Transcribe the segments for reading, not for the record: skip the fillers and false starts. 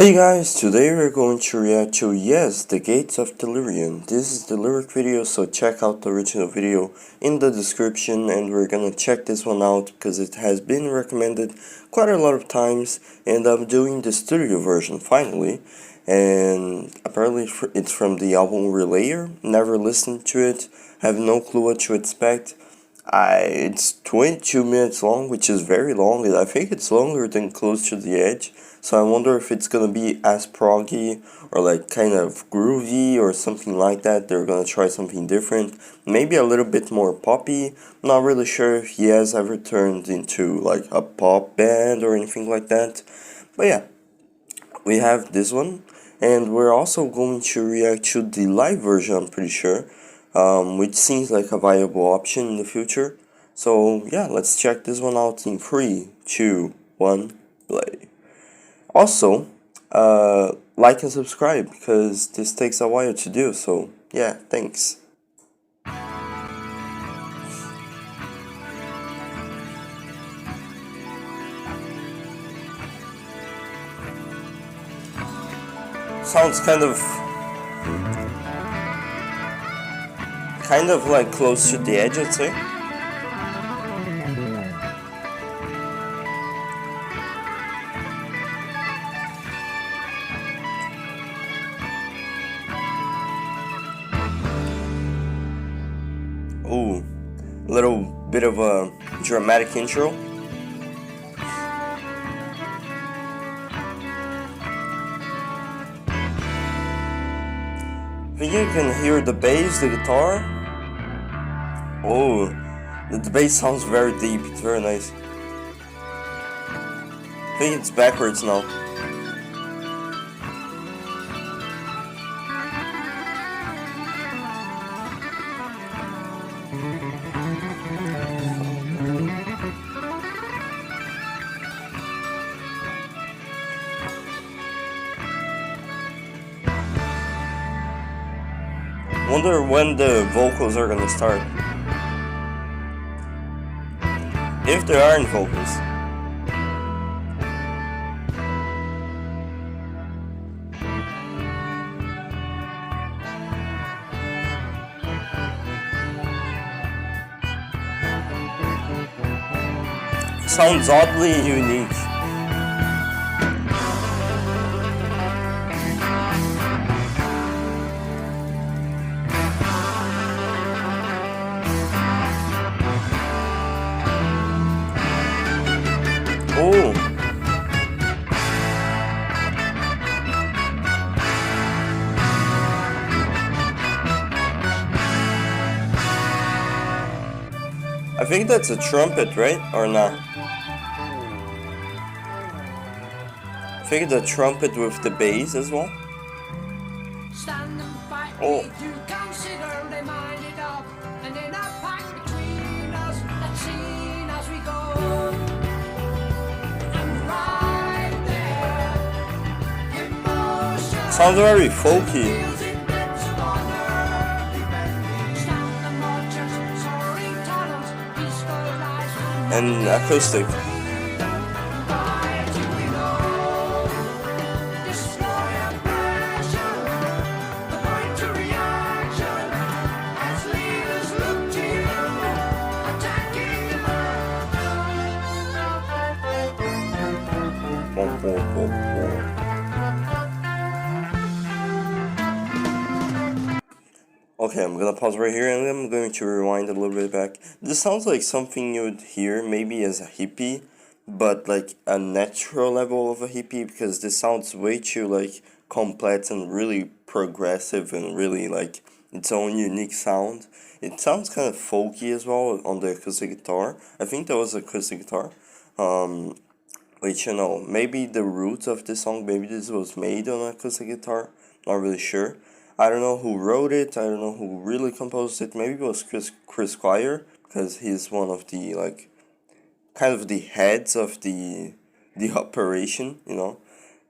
Hey guys, today we're going to react to The Gates of Delirium. This is the lyric video, so check out the original video in the description, and we're gonna check this one out because it has been recommended quite a lot of times, and I'm doing the studio version finally, and apparently it's from the album Relayer. Never listened to it, have no clue what to expect. It's 22 minutes long, which is very long, and I think it's longer than Close to the Edge. So I wonder if it's gonna be as proggy or like kind of groovy or something like that. They're gonna try something different, maybe a little bit more poppy. Not really sure if he has ever turned into like a pop band or anything like that. But yeah, we have this one, and we're also going to react to the live version, I'm pretty sure, which seems like a viable option in the future. So yeah, let's check this one out in 3, 2, 1, play. Also, like and subscribe because this takes a while to do, so yeah, thanks. Sounds kind of like close to the edge, I'd say. Ooh, a little bit of a dramatic intro. I think you can hear the bass, the guitar. Oh, the bass sounds very deep, it's very nice. I think it's backwards now. Wonder when the vocals are gonna start. If there aren't vocals. Sounds oddly unique. Oh. I think that's a trumpet, right? Or not? I think the trumpet with the bass as well. Oh. Sounds very folky. And acoustic. Okay, I'm gonna pause right here and I'm going to rewind a little bit back. This sounds like something you would hear maybe as a hippie, but like a natural level of a hippie, because this sounds way too like complex and really progressive and really like its own unique sound. It sounds kind of folky as well on the acoustic guitar. I think that was acoustic guitar. Which, you know, maybe the roots of this song, maybe this was made on acoustic guitar, not really sure. I don't know who wrote it, I don't know who really composed it, maybe it was Chris Squire, because he's one of the, like, kind of the heads of the operation, you know.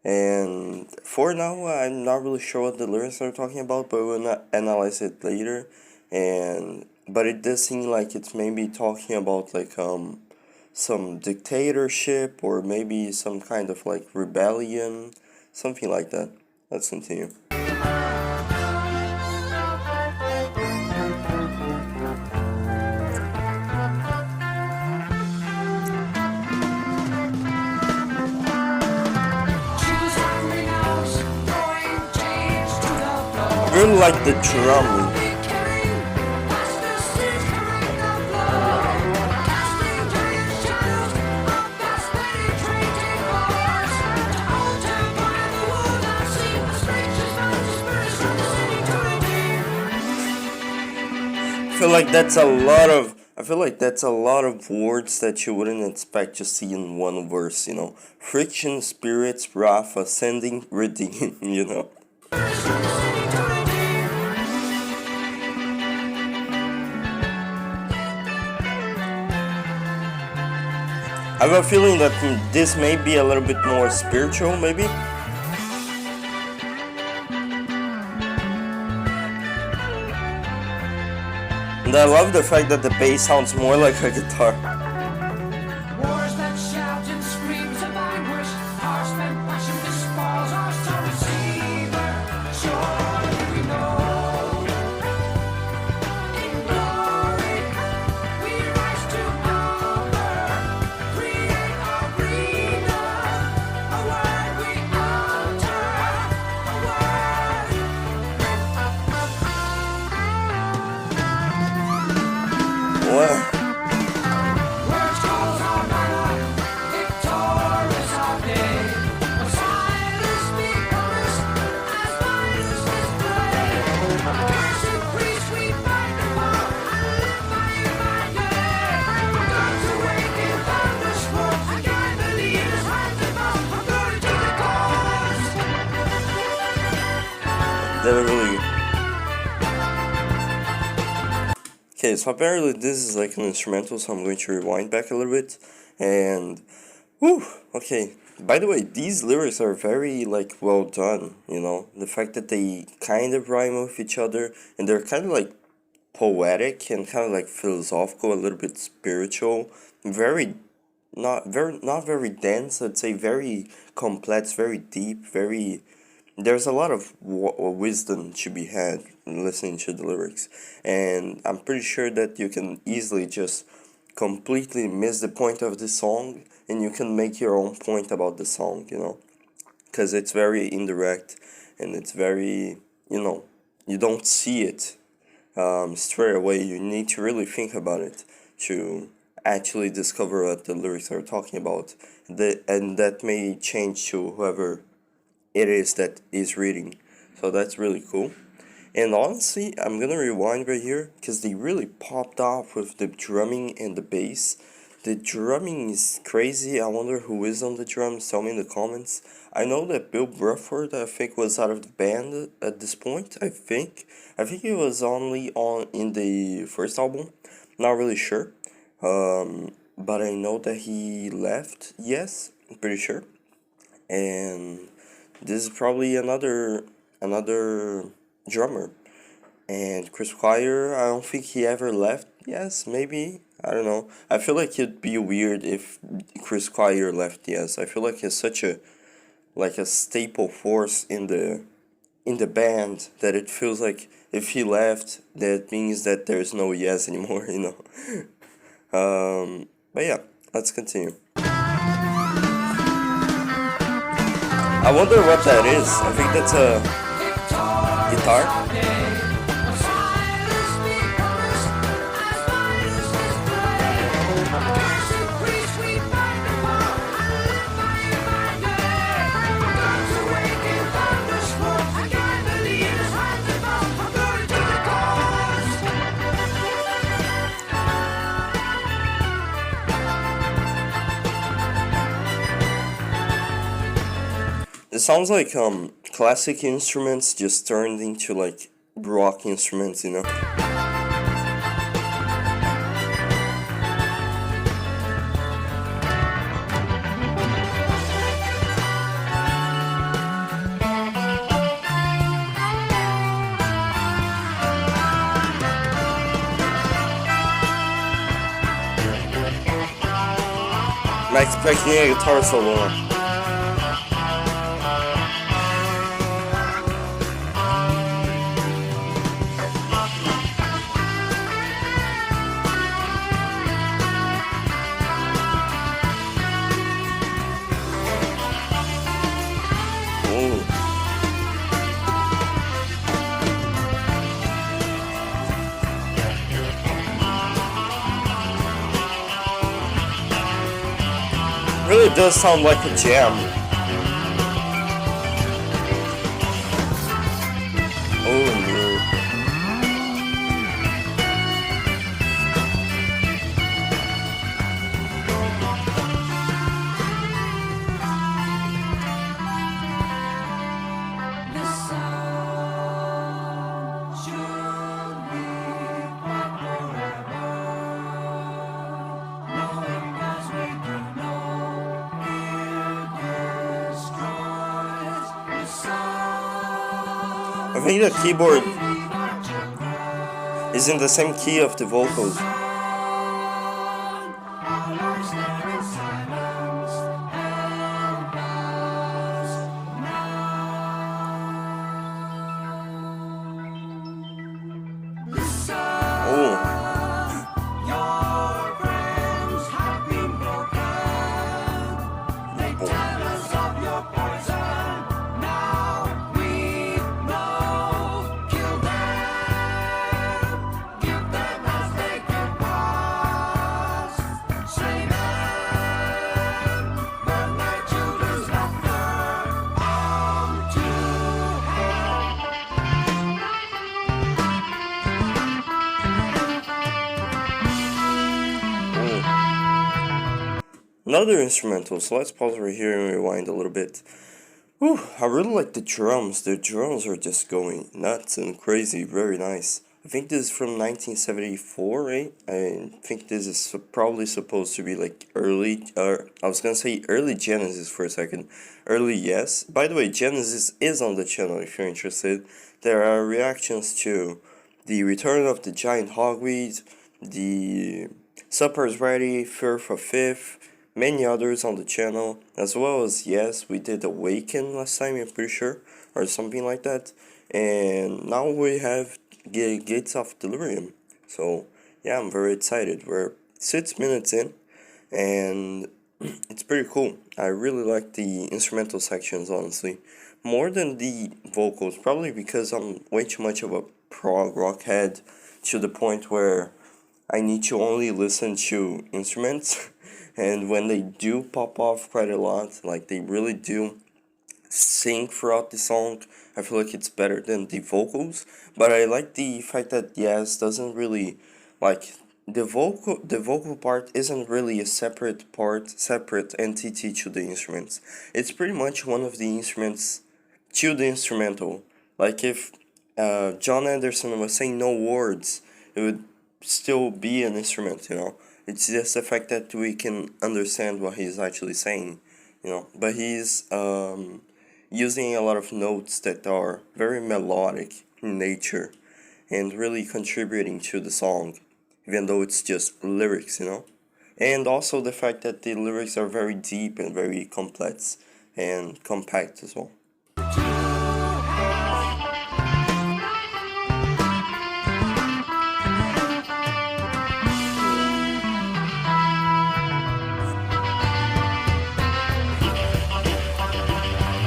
And for now, I'm not really sure what the lyrics are talking about, but we'll analyze it later. But it does seem like it's maybe talking about, like, some dictatorship or maybe some kind of like rebellion, something like that. Let's continue. I really like the drumming. I feel like that's a lot of words that you wouldn't expect to see in one verse, you know. Friction, spirits, wrath, ascending, redeeming, you know. I have a feeling that this may be a little bit more spiritual, maybe. And I love the fact that the bass sounds more like a guitar. Wars that shout and screams of anguish, hearts that passion dispels our soul receiver. Surely we know, in glory we rise to power, create our freedom, a word we alter, a word. What? Words calls our valor, victorious our day. But silence becomes as violence display. Accursed priest we fight the war and live by day. God to wake in thunderous roar, again the leaders rise above, from glory to the cause. They're really. Okay, so apparently this is like an instrumental, so I'm going to rewind back a little bit, and, whew, okay, by the way, these lyrics are very, like, well done, you know, the fact that they kind of rhyme with each other, and they're kind of, like, poetic, and kind of, like, philosophical, a little bit spiritual, not very dense, I'd say very complex, very deep, there's a lot of wisdom to be had listening to the lyrics, and I'm pretty sure that you can easily just completely miss the point of the song, and you can make your own point about the song, you know, because it's very indirect, and it's very, you know, you don't see it straight away. You need to really think about it to actually discover what the lyrics are talking about, and that may change to whoever it is that is reading. So that's really cool. And honestly, I'm gonna rewind right here because they really popped off with the drumming and the bass. The drumming is crazy. I wonder who is on the drums. Tell me in the comments. I know that Bill Bruford, I think, was out of the band at this point. I think he was only on in the first album. Not really sure. But I know that he left. Yes, I'm pretty sure. And this is probably another drummer. And Chris Squire, I don't think he ever left. Yes, maybe. I don't know. I feel like it'd be weird if Chris Squire left. Yes, I feel like he's such a staple force in the band that it feels like if he left, that means that there's no Yes anymore. You know. But yeah, let's continue. I wonder what that is. I think that's a guitar. It sounds like classic instruments just turned into like rock instruments, you know. I'm expecting a guitar solo. Oh. Really does sound like a jam. Oh, nerd. The sound should be quiet forever. Knowing as we do know, fear destroys the sound. I think the keyboard is in the same key of the vocals. Our lives there in silence help us now. Listen, Oh. your friends have been broken. They tell us of your poison. Now we know. Kill them. Give them as they give us. Slay them. Burn their children's laughter onto hell. Another instrumental, so let's pause right here and rewind a little bit. Whew, I really like the drums. The drums are just going nuts and crazy, very nice. I think this is from 1974, right? I think this is probably supposed to be like early, I was gonna say early Genesis for a second. Early, yes. By the way, Genesis is on the channel if you're interested. There are reactions to the Return of the Giant Hogweed, the Supper's Ready, Fear for Fifth, many others on the channel, as well as, yes, we did Awaken last time, I'm pretty sure, or something like that. And now we have Gates of Delirium. So, yeah, I'm very excited. We're 6 minutes in, and it's pretty cool. I really like the instrumental sections, honestly, more than the vocals, probably because I'm way too much of a prog rock head to the point where I need to only listen to instruments. And when they do pop off quite a lot, like they really do sing throughout the song, I feel like it's better than the vocals. But I like the fact that Yaz doesn't really, like, the vocal part isn't really a separate entity to the instruments. It's pretty much one of the instruments to the instrumental. Like if John Anderson was saying no words, it would still be an instrument, you know. It's just the fact that we can understand what he's actually saying, you know. But he's using a lot of notes that are very melodic in nature and really contributing to the song, even though it's just lyrics, you know. And also the fact that the lyrics are very deep and very complex and compact as well.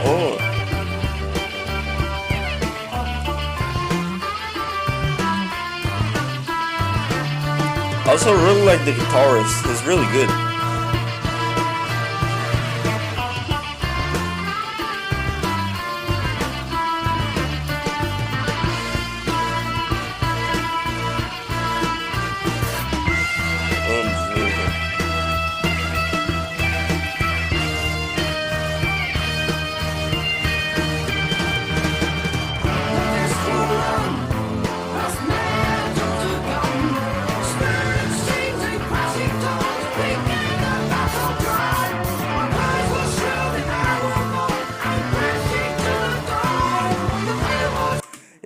Oh. I also really like the guitarist. He's really good.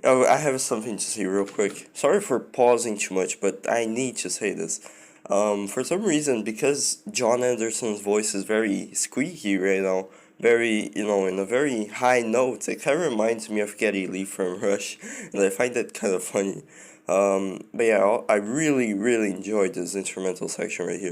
Oh, I have something to say real quick. Sorry for pausing too much, but I need to say this. For some reason, because John Anderson's voice is very squeaky right now, very, you know, in a very high note, it kind of reminds me of Geddy Lee from Rush, and I find that kind of funny. But yeah, I really, really enjoyed this instrumental section right here.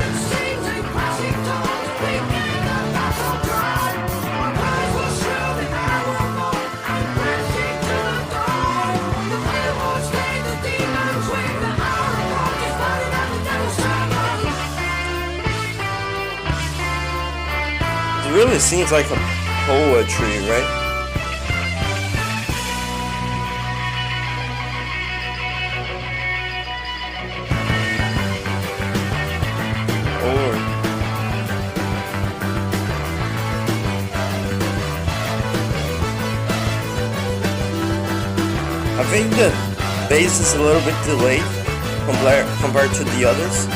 really seems like a poetry, right? Or I think the bass is a little bit delayed compared to the others.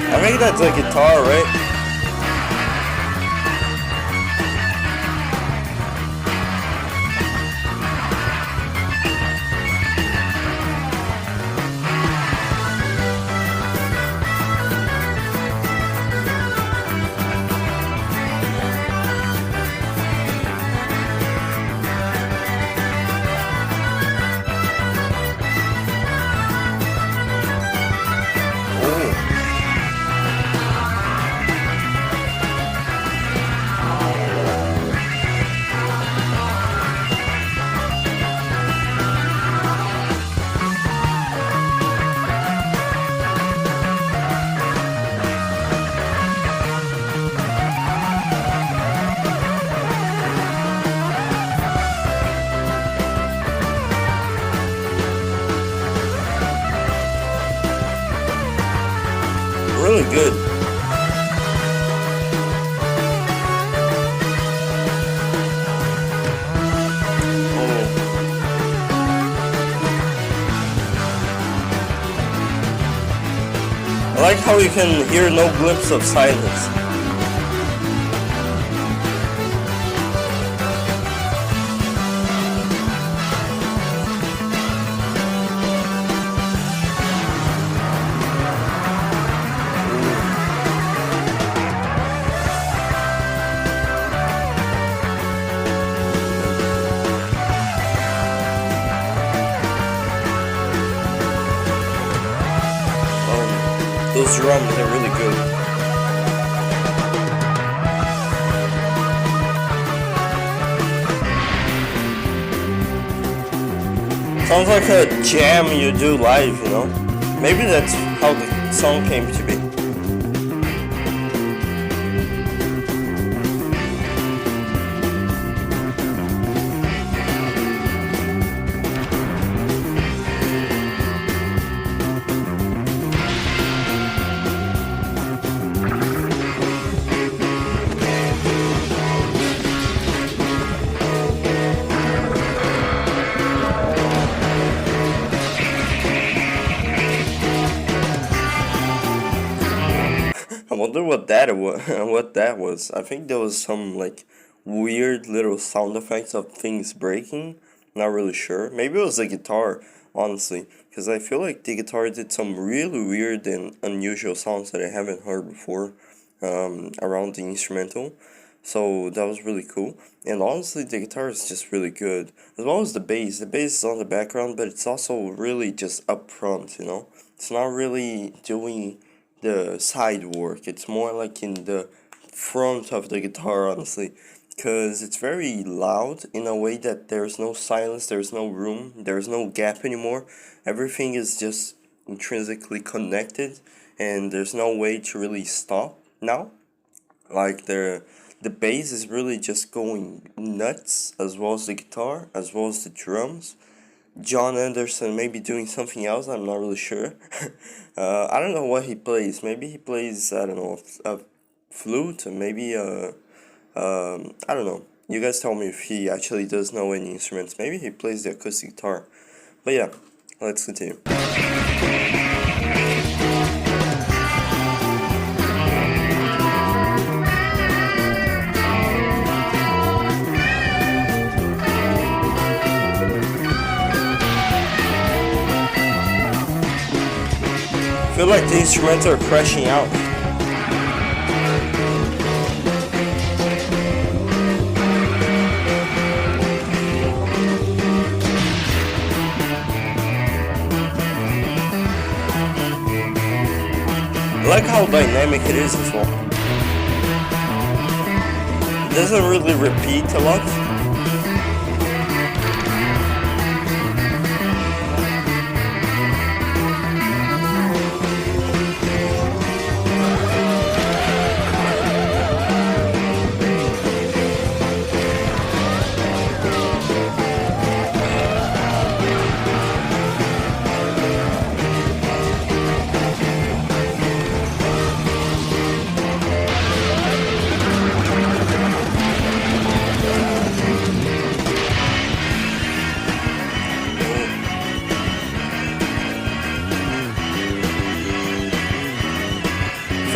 I think that's a guitar, right? Really good. I like how you can hear no glimpse of silence. Those drums are really good. Sounds like a jam you do live, you know? Maybe that's how the song came to be. I wonder what that was. I think there was some like weird little sound effects of things breaking. Not really sure. Maybe it was the guitar, honestly, because I feel like the guitar did some really weird and unusual sounds that I haven't heard before around the instrumental. So that was really cool. And honestly, the guitar is just really good, as well as the bass. The bass is on the background, but it's also really just up front, you know? It's not really doing the side work. It's more like in the front of the guitar, honestly, because it's very loud in a way that there's no silence, there's no room, there's no gap anymore. Everything is just intrinsically connected, and there's no way to really stop now. Like the bass is really just going nuts, as well as the guitar, as well as the drums. John Anderson may be doing something else, I'm not really sure. I don't know what he plays. Maybe he plays, I don't know, a flute, maybe I don't know. You guys tell me if he actually does know any instruments. Maybe he plays the acoustic guitar. But yeah, let's continue. I feel like the instruments are crashing out. I like how dynamic it is as well. It doesn't really repeat a lot.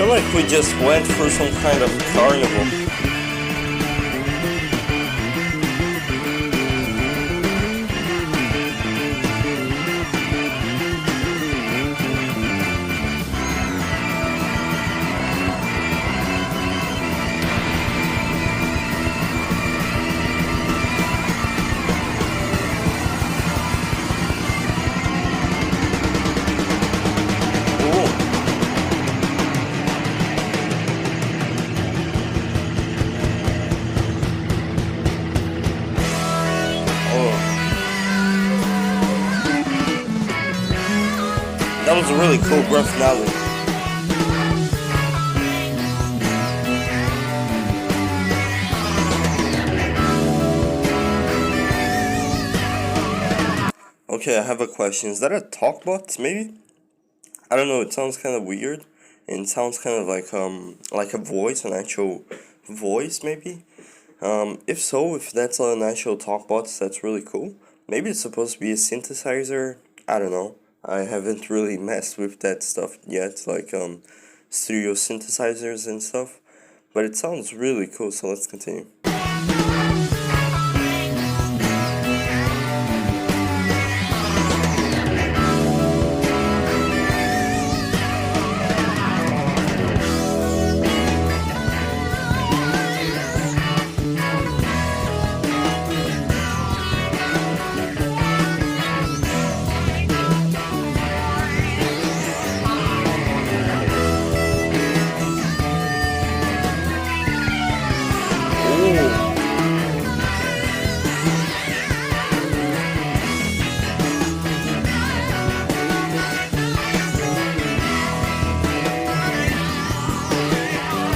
feel like we just went through some kind of carnival. That was a really cool grand finale. Okay, I have a question. Is that a talkbot, maybe? I don't know, it sounds kind of weird. And it sounds kind of like a voice, an actual voice, maybe? If so, if that's an actual talkbot, that's really cool. Maybe it's supposed to be a synthesizer. I don't know. I haven't really messed with that stuff yet, like stereo synthesizers and stuff. But it sounds really cool, so let's continue.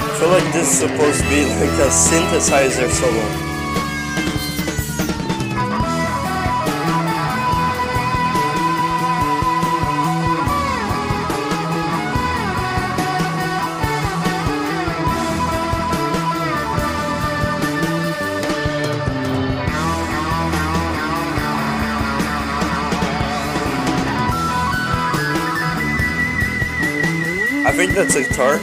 I feel like this is supposed to be like a synthesizer solo. I think that's a guitar.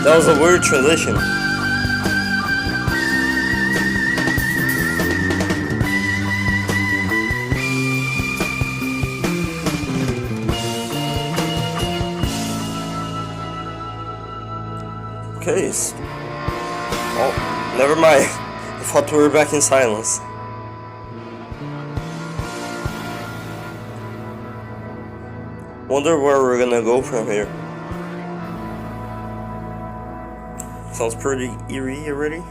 That was a weird transition. Okay. Oh, never mind. I thought we were back in silence. Wonder where we're gonna go from here. Sounds pretty eerie already.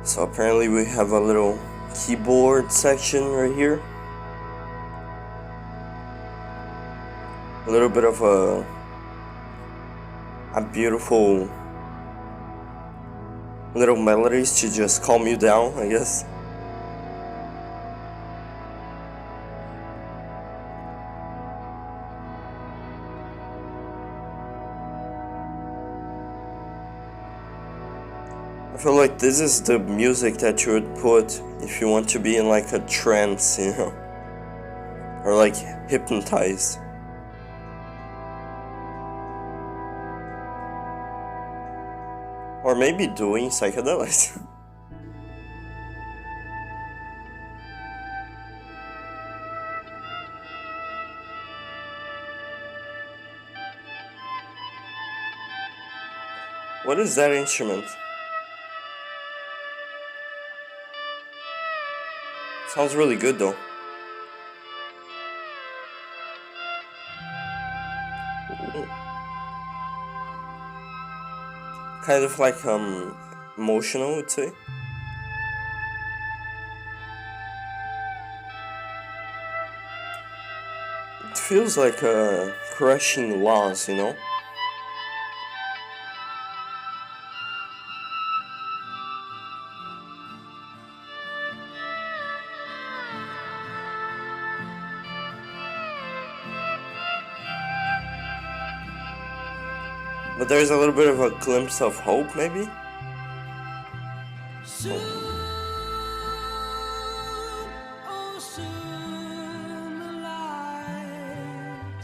So apparently we have a little keyboard section right here. A little bit of a beautiful little melodies to just calm you down, I guess. I feel like this is the music that you would put if you want to be in like a trance, you know, or like hypnotized. Or maybe doing psychedelics. What is that instrument? Sounds really good though. Ooh. Kind of like emotional, I would say. It feels like crushing laws, you know? But there's a little bit of a glimpse of hope, maybe? Soon, oh soon the light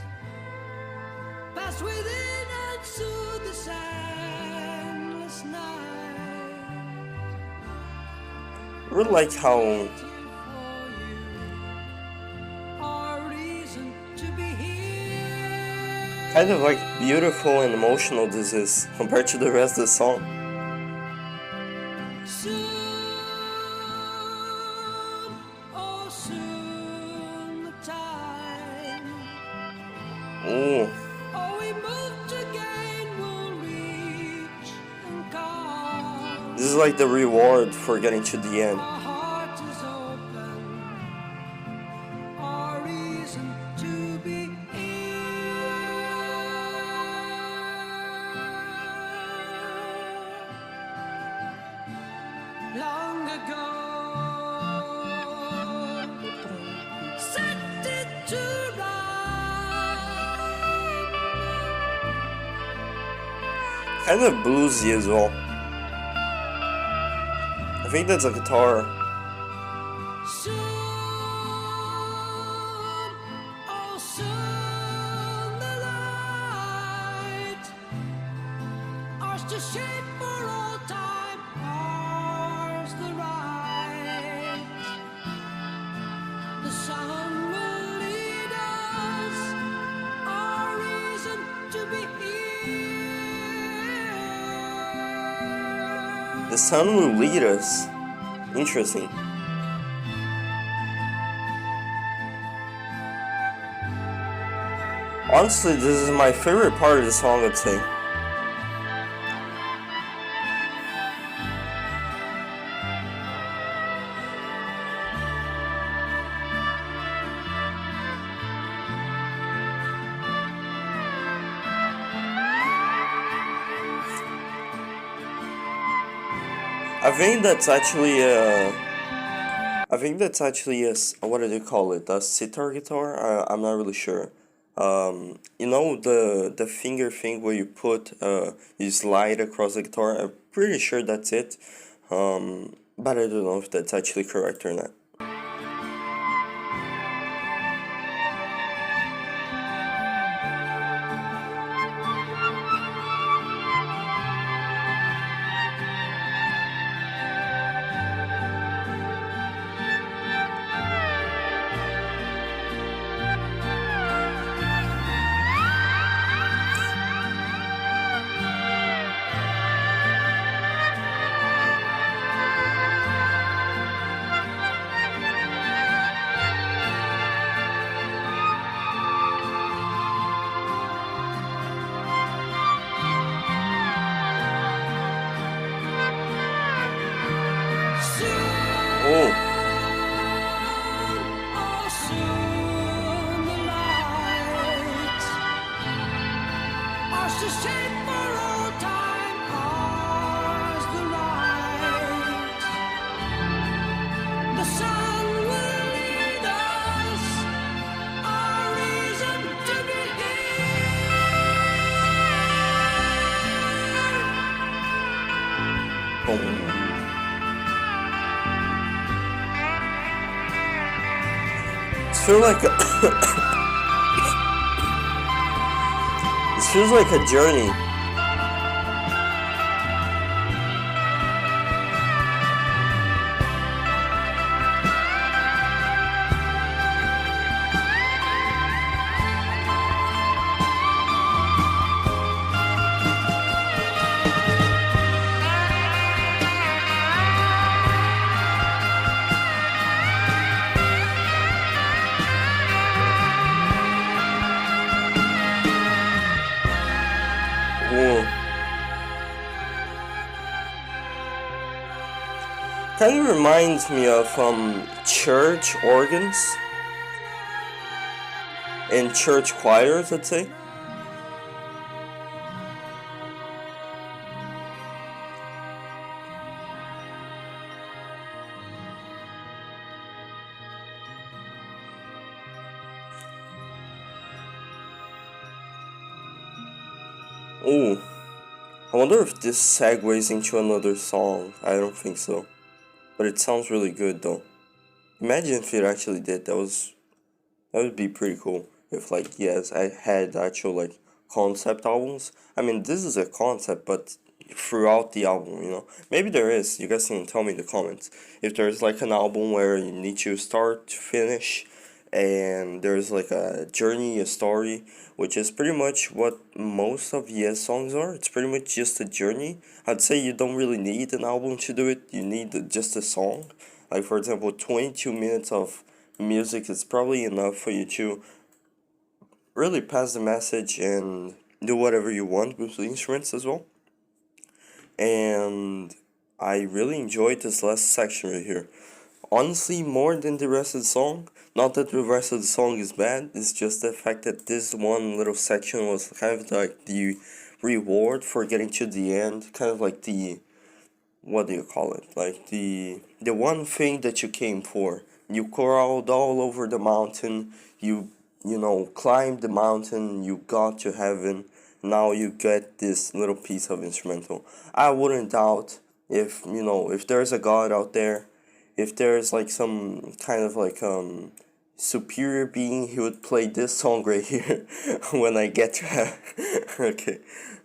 pass within and soothe this endless night. I really like how kind of like beautiful and emotional this is compared to the rest of the song. Soon, oh soon the time. Ooh, Oh, we move to gain, we'll reach and come. this is like the reward for getting to the end. Our heart is open, our reason to be here. Long ago, set it to right. Kind of bluesy as well. I think that's a guitar. Soon, oh soon the light, ours to shape for all time, ours the right. The sun will lead us, our reason to be here. The sun will lead us. Interesting. Honestly, this is my favorite part of the song, I'd say. I think that's actually a what do they call it? A sitar guitar? I'm not really sure. You know the finger thing where you put you slide across the guitar. I'm pretty sure that's it. But I don't know if that's actually correct or not. Oh, Oh, soon the light, ours to shape for all time, ours the right. The sun will lead us, our reason to be here. oh. It feels like a journey. Kind of reminds me of church organs and church choirs, I'd say. Ooh, I wonder if this segues into another song. I don't think so. But it sounds really good though. Imagine if it actually did. That would be pretty cool. If like yes, I had actual like concept albums. I mean this is a concept but throughout the album, you know. Maybe there is. You guys can tell me in the comments. If there's like an album where you need to start to finish and there's like a journey, a story, which is pretty much what most of Yes songs are. It's pretty much just a journey. I'd say you don't really need an album to do it. You need just a song. Like for example, 22 minutes of music is probably enough for you to really pass the message and do whatever you want with the instruments as well. And I really enjoyed this last section right here. Honestly, more than the rest of the song. Not that the rest of the song is bad, it's just the fact that this one little section was kind of like the reward for getting to the end, kind of like the, what do you call it? Like the one thing that you came for. You crawled all over the mountain, you know, climbed the mountain, you got to heaven, now you get this little piece of instrumental. I wouldn't doubt if, you know, if there's a God out there, if there's like some kind of like superior being, he would play this song right here when I get to have okay.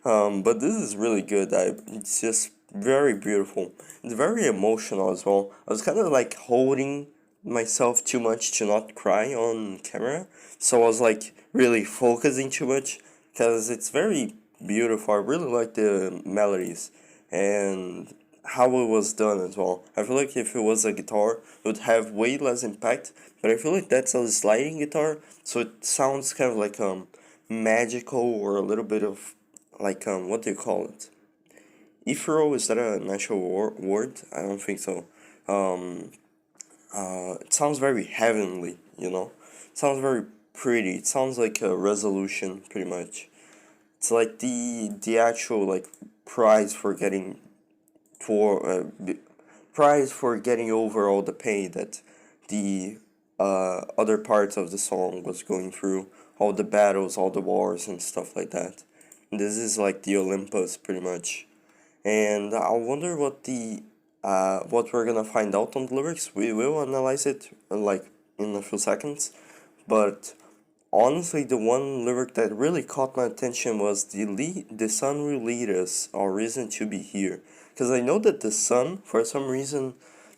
But this is really good. It's just very beautiful. It's very emotional as well. I was kind of like holding myself too much to not cry on camera, so I was like really focusing too much because it's very beautiful. I really like the melodies and how it was done as well. I feel like if it was a guitar, it would have way less impact, but I feel like that's a sliding guitar, so it sounds kind of like magical or a little bit of like what do you call it? Ethereal, is that an actual word? I don't think so. Um, it sounds very heavenly, you know? It sounds very pretty. It sounds like a resolution, pretty much. It's like the actual like prize for getting for prize for getting over all the pain that the other parts of the song was going through, all the battles, all the wars and stuff like that. This is like the Olympus, pretty much. And I wonder what we're gonna find out on the lyrics. We will analyze it like in a few seconds, but honestly, the one lyric that really caught my attention was the sun will lead us, our reason to be here. Because I know that the sun, for some reason,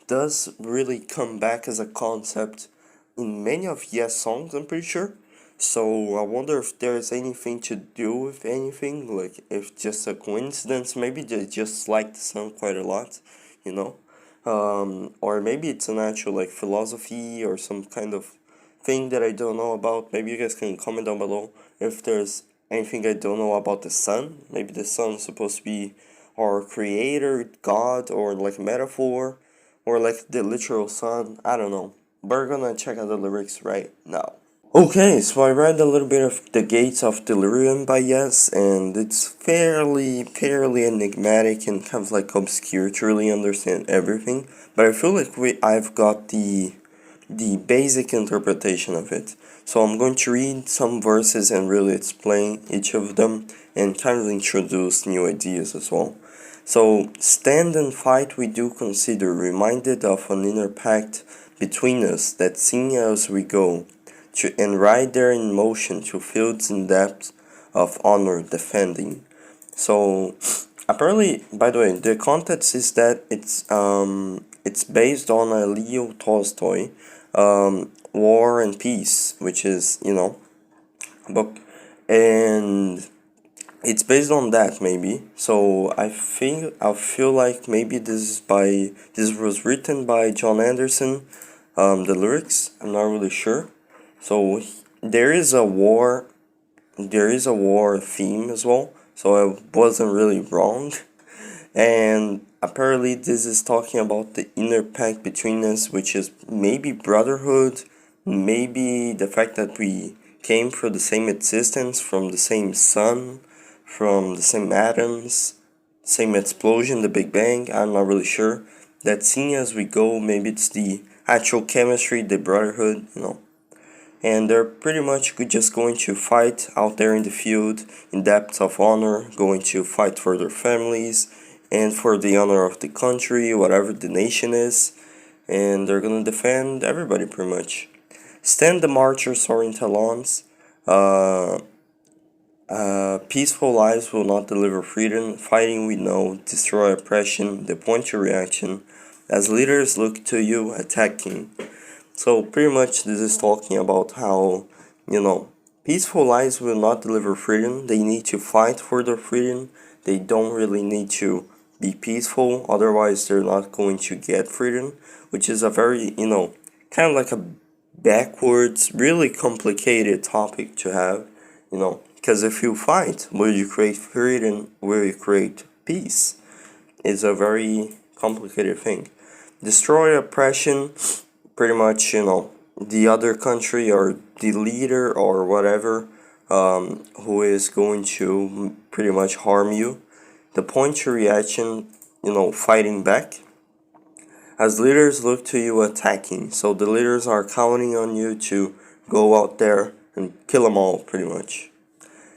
does really come back as a concept in many of Yes songs, I'm pretty sure. So I wonder if there's anything to do with anything, like if just a coincidence, maybe they just like the sun quite a lot, you know? Or maybe it's an actual like philosophy or some kind of thing that I don't know about. Maybe you guys can comment down below if there's anything I don't know about the sun. Maybe the sun is supposed to be our creator, God, or like metaphor, or like the literal sun. I don't know. We're gonna check out the lyrics right now. Okay, so I read a little bit of The Gates of Delirium by Yes, and it's fairly enigmatic and kind of like obscure to really understand everything. But I feel like I've got the basic interpretation of it. So I'm going to read some verses and really explain each of them and kind of introduce new ideas as well. So, stand and fight we do consider, reminded of an inner pact between us that sing as we go, and ride there in motion to fields in depths of honor defending. So, apparently, by the way, the context is that it's based on a Leo Tolstoy, War and Peace, which is, you know, a book, and it's based on that maybe. So I feel like maybe this was written by John Anderson, the lyrics. I'm not really sure. So there is a war, there is a war theme as well. So I wasn't really wrong. And apparently this is talking about the inner pact between us, which is maybe brotherhood, maybe the fact that we came from the same existence, from the same sun, from the same atoms, same explosion, the Big Bang. I'm not really sure. That seeing as we go, maybe it's the actual chemistry, the brotherhood, and they're pretty much just going to fight out there in the field in depths of honor, going to fight for their families and for the honor of the country, whatever the nation is, and they're gonna defend everybody pretty much. Stand the marchers soaring talons. Peaceful lives will not deliver freedom. Fighting we know, destroy oppression, the point to reaction. As leaders look to you, attacking. So pretty much this is talking about how, peaceful lives will not deliver freedom. They need to fight for their freedom. They don't really need to be peaceful, otherwise they're not going to get freedom, which is a very, kind of like a backwards, really complicated topic to have, because if you fight, will you create freedom, will you create peace? It's a very complicated thing. Destroy oppression, pretty much, the other country or the leader or whatever, who is going to pretty much harm you. The point to reaction, fighting back. As leaders look to you, attacking. So the leaders are counting on you to go out there and kill them all, pretty much.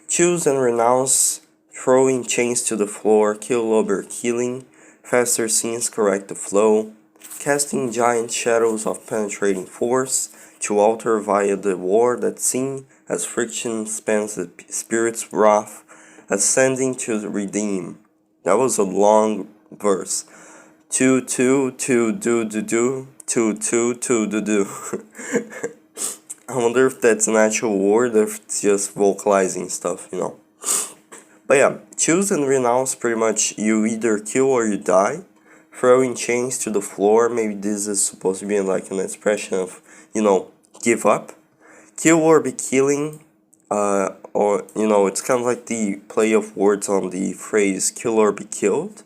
Choose and renounce, throwing chains to the floor, kill over killing, faster scenes correct the flow, casting giant shadows of penetrating force, to alter via the war that seen as friction spans the spirit's wrath, ascending to redeem. That was a long verse. Two, do, do, do. I wonder if that's an actual word or if it's just vocalizing stuff, But yeah, choose and renounce, pretty much you either kill or you die. Throwing chains to the floor, maybe this is supposed to be like an expression of, give up. Kill or be killing, or, it's kind of like the play of words on the phrase kill or be killed.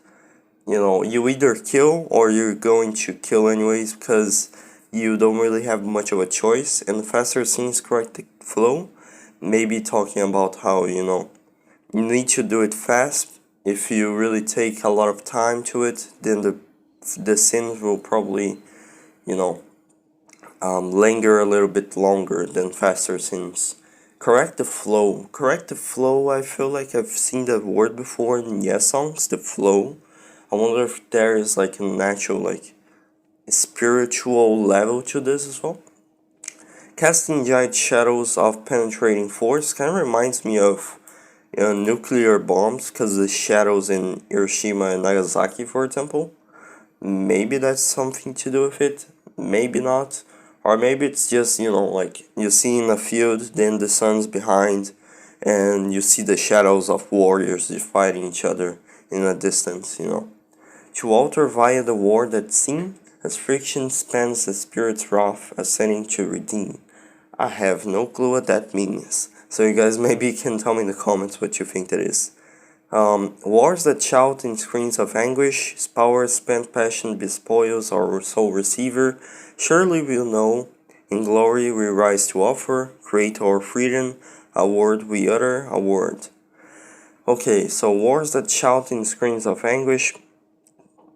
You either kill or you're going to kill anyways because you don't really have much of a choice. And the faster scenes correct the flow, maybe talking about how, you need to do it fast. If you really take a lot of time to it, then the scenes will probably, linger a little bit longer than faster scenes. Correct the flow. Correct the flow, I feel like I've seen that word before in Yes songs, the flow. I wonder if there is like an actual spiritual level to this as well. Casting giant shadows of penetrating force kind of reminds me of nuclear bombs, because the shadows in Hiroshima and Nagasaki, for example. Maybe that's something to do with it, maybe not. Or maybe it's just, you see in a field, then the sun's behind, and you see the shadows of warriors fighting each other in a distance, To alter via the war that seen, as friction spans the spirit's wrath, ascending to redeem. I have no clue what that means. So you guys maybe can tell me in the comments what you think that is. Wars that shout in screams of anguish, power spent passion bespoils our soul receiver, surely we'll know, in glory we rise to offer, create our freedom, a word we utter, a word. Okay, so wars that shout in screams of anguish,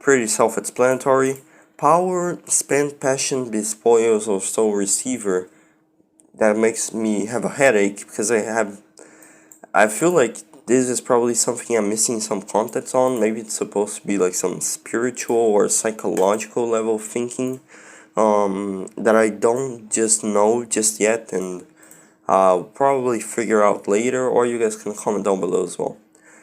pretty self-explanatory. Power spent passion bespoils our soul receiver. That makes me have a headache because I feel like this is probably something I'm missing some context on. Maybe it's supposed to be like some spiritual or psychological level of thinking that I don't just know just yet, and I'll probably figure out later, or you guys can comment down below as well.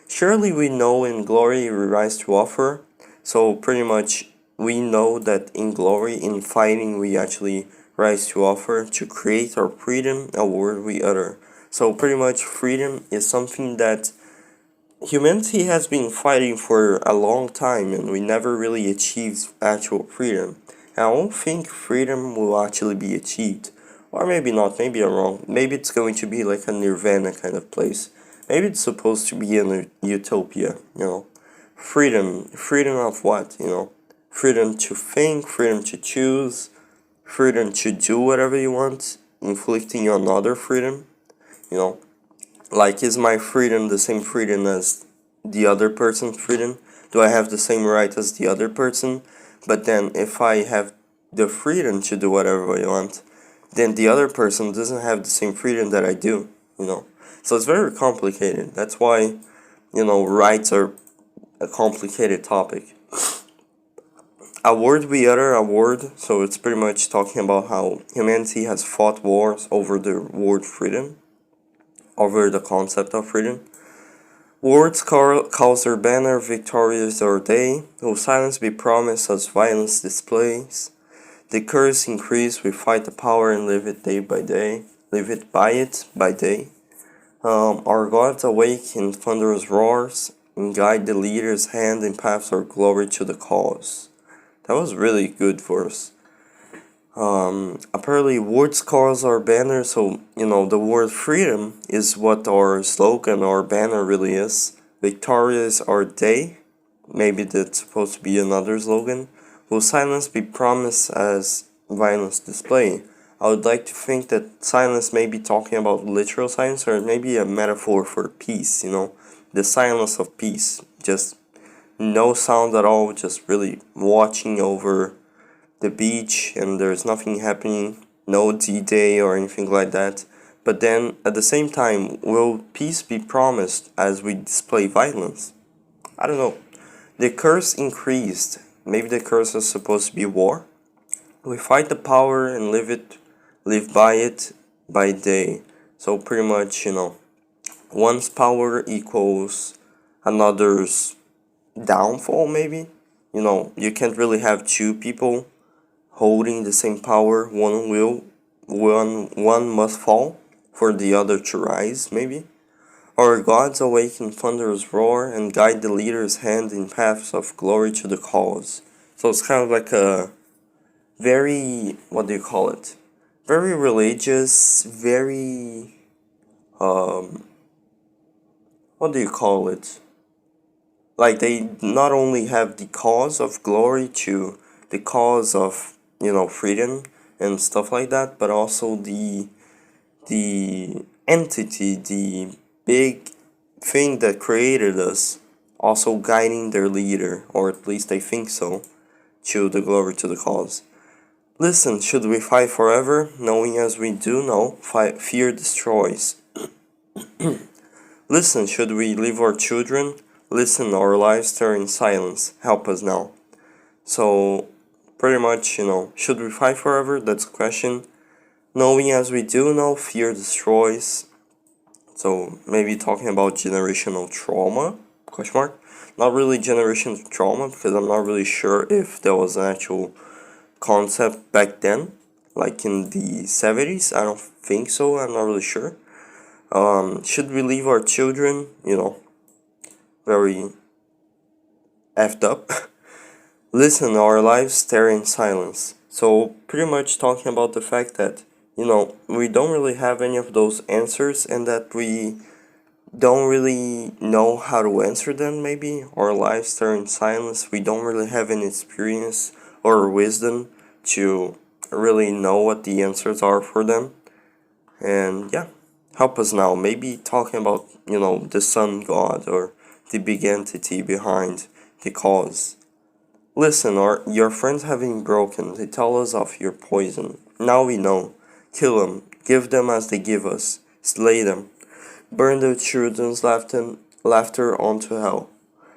Surely we know in glory we rise to offer. So pretty much we know that in glory, in fighting, we actually rise to offer, to create our freedom, a word we utter. So pretty much freedom is something that humanity has been fighting for a long time, and we never really achieved actual freedom. And I don't think freedom will actually be achieved. Or maybe not, maybe I'm wrong. Maybe it's going to be like a nirvana kind of place. Maybe it's supposed to be in a utopia, freedom of what, freedom to think, freedom to choose, freedom to do whatever you want, inflicting on other freedom, you know, like, is my freedom the same freedom as the other person's freedom? Do I have the same right as the other person? But then if I have the freedom to do whatever I want, then the other person doesn't have the same freedom that I do, So it's very complicated. That's why, rights are a complicated topic. A word we utter, a word, so it's pretty much talking about how humanity has fought wars over the word freedom, over the concept of freedom. Words calls their banner victorious our day, whose silence be promised as violence displays. The curse increase, we fight the power and live it day by day, live it by day. Our gods awake in thunderous roars, and guide the leader's hand in paths of glory to the cause. That was really good verse. Apparently words calls our banner, so, the word freedom is what our slogan, our banner really is. Victorious our day, maybe that's supposed to be another slogan. Will silence be promised as violence display? I would like to think that silence may be talking about literal silence, or maybe a metaphor for peace, the silence of peace. Just no sound at all, just really watching over the beach and there's nothing happening, no D-Day or anything like that. But then at the same time, will peace be promised as we display violence? I don't know. The curse increased. Maybe the curse is supposed to be war. We fight the power and live by it by day. So pretty much, one's power equals another's downfall, maybe. You can't really have two people holding the same power. One must fall for the other to rise, maybe. Our gods awaken thunderous roar and guide the leader's hand in paths of glory to the cause. So it's kind of like a very, what do you call it? Very religious, very, what do you call it? Like, they not only have the cause of glory to the cause of, freedom and stuff like that, but also the entity, the big thing that created us, also guiding their leader, or at least I think so, to the glory to the cause. Listen, should we fight forever, knowing as we do know, fear destroys. Listen, should we leave our children? Listen, our lives stare in silence. Help us now. So, pretty much, should we fight forever? That's the question. Knowing as we do know, fear destroys. So, maybe talking about generational trauma? Question mark. Not really generational trauma, because I'm not really sure if there was an actual concept back then, like in the 70s. I don't think so. I'm not really sure. Should we leave our children? Very effed up. Listen, our lives stare in silence. So pretty much talking about the fact that, we don't really have any of those answers, and that we don't really know how to answer them, maybe. Our lives stare in silence. We don't really have any experience or wisdom to really know what the answers are for them. And yeah, help us now. Maybe talking about, the sun god, or the big entity behind the cause. Listen, your friends have been broken. They tell us of your poison. Now we know. Kill them. Give them as they give us. Slay them. Burn their children's laughter onto hell.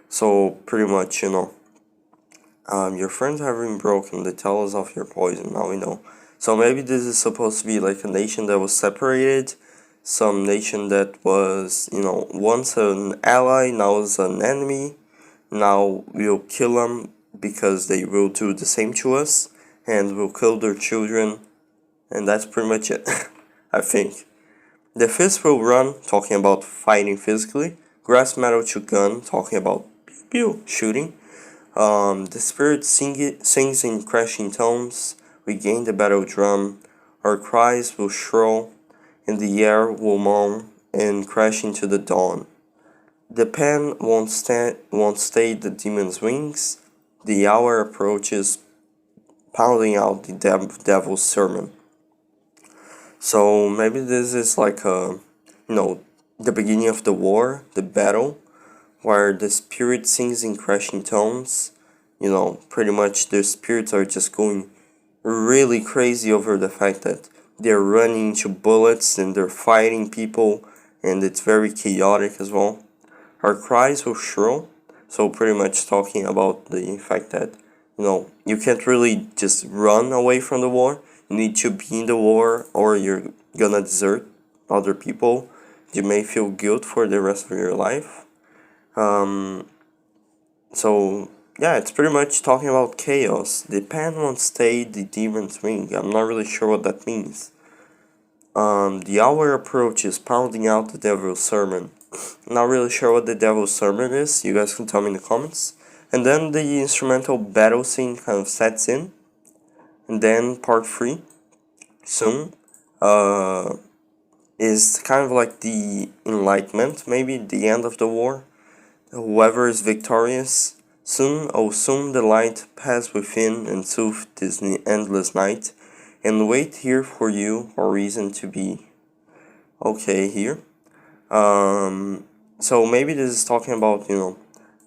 So pretty much, your friends have been broken. They tell us of your poison. Now we know. So maybe this is supposed to be like a nation that was separated. Some nation that was, once an ally, now is an enemy. Now we'll kill them because they will do the same to us, and we'll kill their children, and that's pretty much it, I think. The fist will run, talking about fighting physically. Grass metal to gun, talking about pew pew, shooting. The spirit sings in crashing tones. We gain the battle drum. Our cries will shrill, and the air will moan and crash into the dawn. The pen won't stay the demon's wings. The hour approaches, pounding out the devil's sermon. So maybe this is like the beginning of the war, the battle, where the spirit sings in crashing tones. Pretty much the spirits are just going really crazy over the fact that they're running into bullets and they're fighting people, and it's very chaotic as well. Our cries will shrill, so pretty much talking about the fact that you can't really just run away from the war. You need to be in the war, or you're gonna desert other people. You may feel guilt for the rest of your life. So yeah, it's pretty much talking about chaos. The pen won't stay the demon's wing. I'm not really sure what that means. The hour approaches, pounding out the devil's sermon. Not really sure what the devil's sermon is. You guys can tell me in the comments. And then the instrumental battle scene kind of sets in. And then part 3, soon, is kind of like the enlightenment, maybe the end of the war. Whoever is victorious, soon, oh soon the light pass within and soothe this endless night, and wait here for you or reason to be. Okay, here. So maybe this is talking about,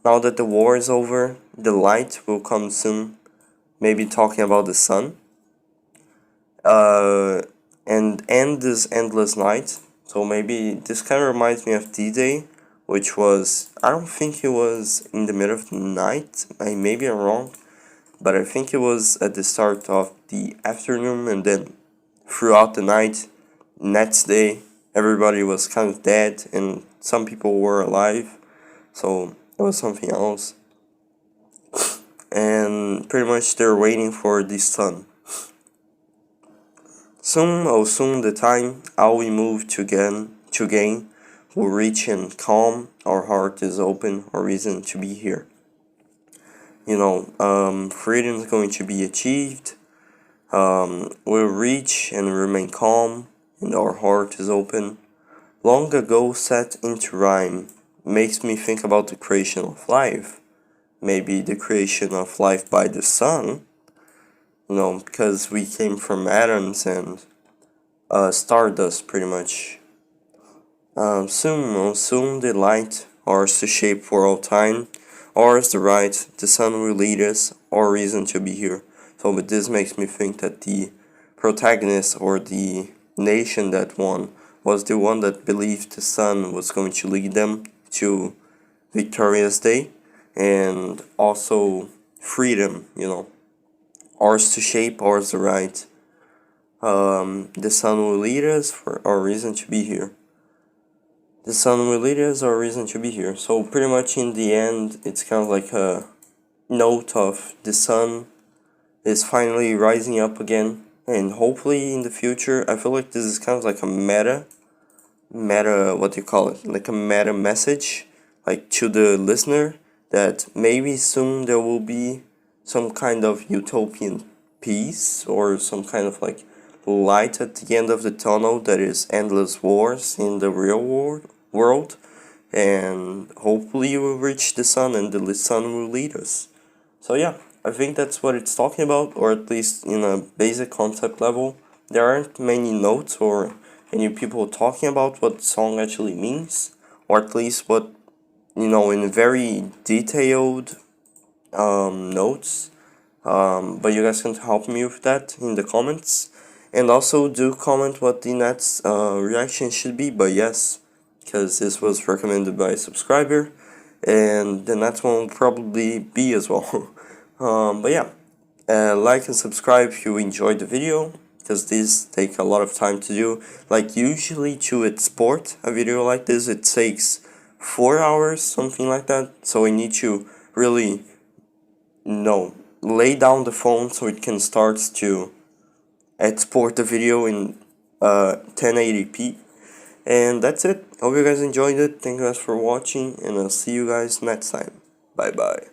now that the war is over, the light will come soon. Maybe talking about the sun. And end this endless night. So maybe this kind of reminds me of D-Day, which was, I don't think it was in the middle of the night. Maybe I'm wrong, but I think it was at the start of the afternoon, and then throughout the night, next day, everybody was kind of dead and some people were alive. So it was something else. And pretty much they're waiting for the sun. Soon, oh soon the time, all we move to gain, will reach and calm, our heart is open, our reason to be here. Freedom is going to be achieved, we'll reach and remain calm, and our heart is open. Long ago set into rhyme, makes me think about the creation of life. Maybe the creation of life by the sun, because we came from atoms and stardust pretty much. Soon the light, ours to shape for all time, ours the right, the sun will lead us, our reason to be here. So but this makes me think that the protagonist or the nation that won was the one that believed the sun was going to lead them to victorious day, and also freedom, ours to shape, ours the right. The sun will lead us for our reason to be here. The sun will lead us our reason to be here. So pretty much in the end, it's kind of like a note of the sun is finally rising up again, and hopefully in the future, I feel like this is kind of like a meta, what do you call it? Like a meta message, like to the listener, that maybe soon there will be some kind of utopian peace, or some kind of like light at the end of the tunnel that is endless wars in the real world, and hopefully we'll reach the sun and the sun will lead us. So yeah, I think that's what it's talking about, or at least in a basic concept level. There aren't many notes or any people talking about what the song actually means, or at least what, in very detailed notes. But you guys can help me with that in the comments. And also do comment what the next reaction should be, but yes, because this was recommended by a subscriber, and the next one will probably be as well. But yeah, like and subscribe if you enjoyed the video, because these take a lot of time to do. Like usually to export a video like this, it takes 4 hours, something like that. So I need to really, lay down the phone so it can start to export the video in 1080p. And that's it. Hope you guys enjoyed it. Thank you guys for watching, and I'll see you guys next time. Bye bye.